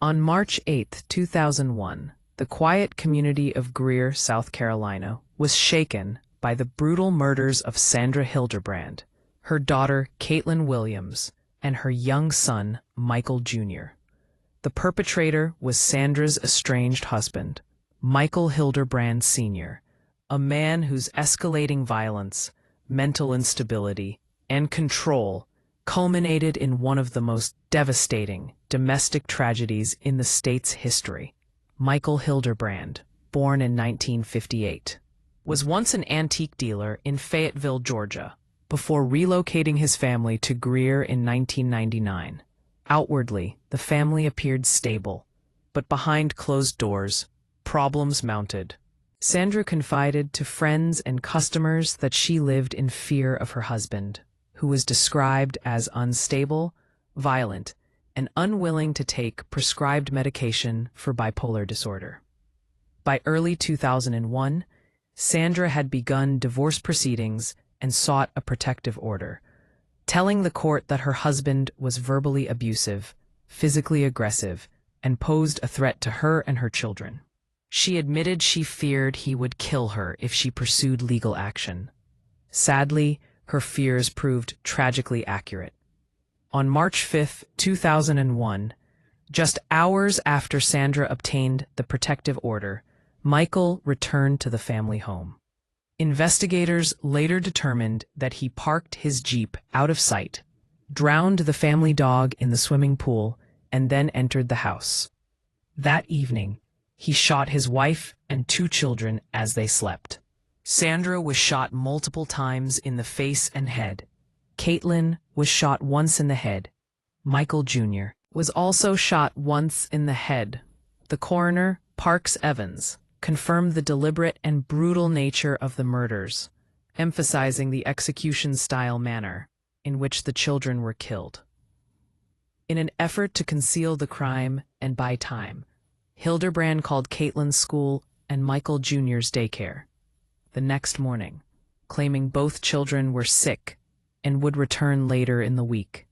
On March 8, 2001, the quiet community of Greer, South Carolina, was shaken by the brutal murders of Sandra Hilderbrand, her daughter Caitlin Williams, and her young son Michael Jr. The perpetrator was Sandra's estranged husband, Michael Hilderbrand Sr., a man whose escalating violence, mental instability, and control culminated in one of the most devastating domestic tragedies in the state's history. Michael Hilderbrand, born in 1958, was once an antique dealer in Fayetteville, Georgia, before relocating his family to Greer in 1999. Outwardly, the family appeared stable, but behind closed doors, problems mounted. Sandra confided to friends and customers that she lived in fear of her husband, who was described as unstable, violent, and unwilling to take prescribed medication for bipolar disorder. By early 2001, Sandra had begun divorce proceedings and sought a protective order, telling the court that her husband was verbally abusive, physically aggressive, and posed a threat to her and her children. She admitted she feared he would kill her if she pursued legal action. Sadly, her fears proved tragically accurate. On March 5, 2001, just hours after Sandra obtained the protective order, Michael returned to the family home. Investigators later determined that he parked his Jeep out of sight, drowned the family dog in the swimming pool, and then entered the house. That evening, he shot his wife and 2 children as they slept. Sandra was shot multiple times in the face and head. Caitlin was shot once in the head. Michael Jr. was also shot once in the head. The coroner, Parks Evans, confirmed the deliberate and brutal nature of the murders, emphasizing the execution-style manner in which the children were killed. In an effort to conceal the crime and buy time, Hilderbrand called Caitlin's school and Michael Jr.'s daycare the next morning, claiming both children were sick and would return later in the week.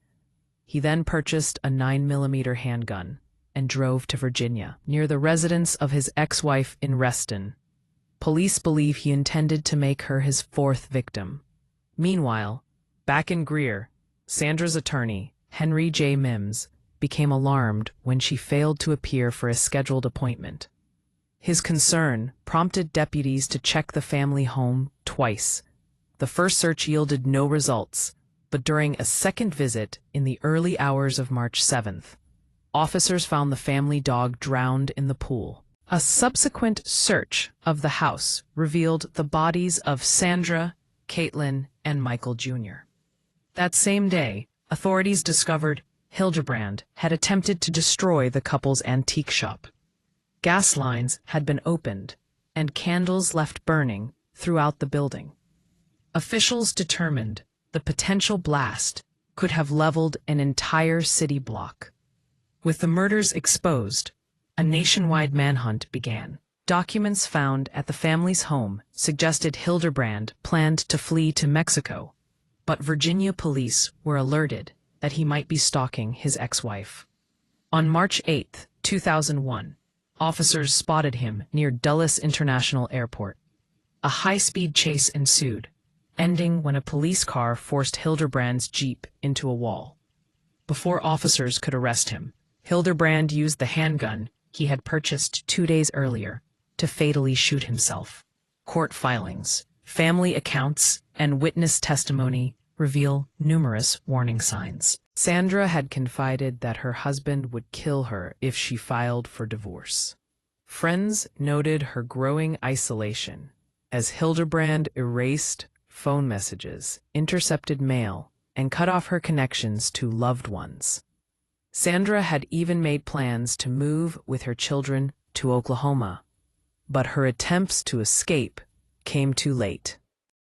He then purchased a 9mm handgun and drove to Virginia, near the residence of his ex-wife in Reston. Police believe he intended to make her his 4th victim. Meanwhile, back in Greer, Sandra's attorney, Henry J. Mims, became alarmed when she failed to appear for a scheduled appointment. His concern prompted deputies to check the family home twice. The first search yielded no results, but during a second visit in the early hours of March 7th, officers found the family dog drowned in the pool. A subsequent search of the house revealed the bodies of Sandra, Caitlin, and Michael Jr. That same day, authorities discovered Hilderbrand had attempted to destroy the couple's antique shop. Gas lines had been opened, and candles left burning throughout the building. Officials determined the potential blast could have leveled an entire city block. With the murders exposed, a nationwide manhunt began. Documents found at the family's home suggested Hilderbrand planned to flee to Mexico, but Virginia police were alerted that he might be stalking his ex-wife. On March 8, 2001, officers spotted him near Dulles International Airport. A high-speed chase ensued, ending when a police car forced Hilderbrand's Jeep into a wall. Before officers could arrest him, Hilderbrand used the handgun he had purchased 2 days earlier to fatally shoot himself. Court filings, family accounts, and witness testimony reveal numerous warning signs. Sandra had confided that her husband would kill her if she filed for divorce. Friends noted her growing isolation as Hilderbrand erased phone messages, intercepted mail, and cut off her connections to loved ones. Sandra had even made plans to move with her children to Oklahoma, but her attempts to escape came too late.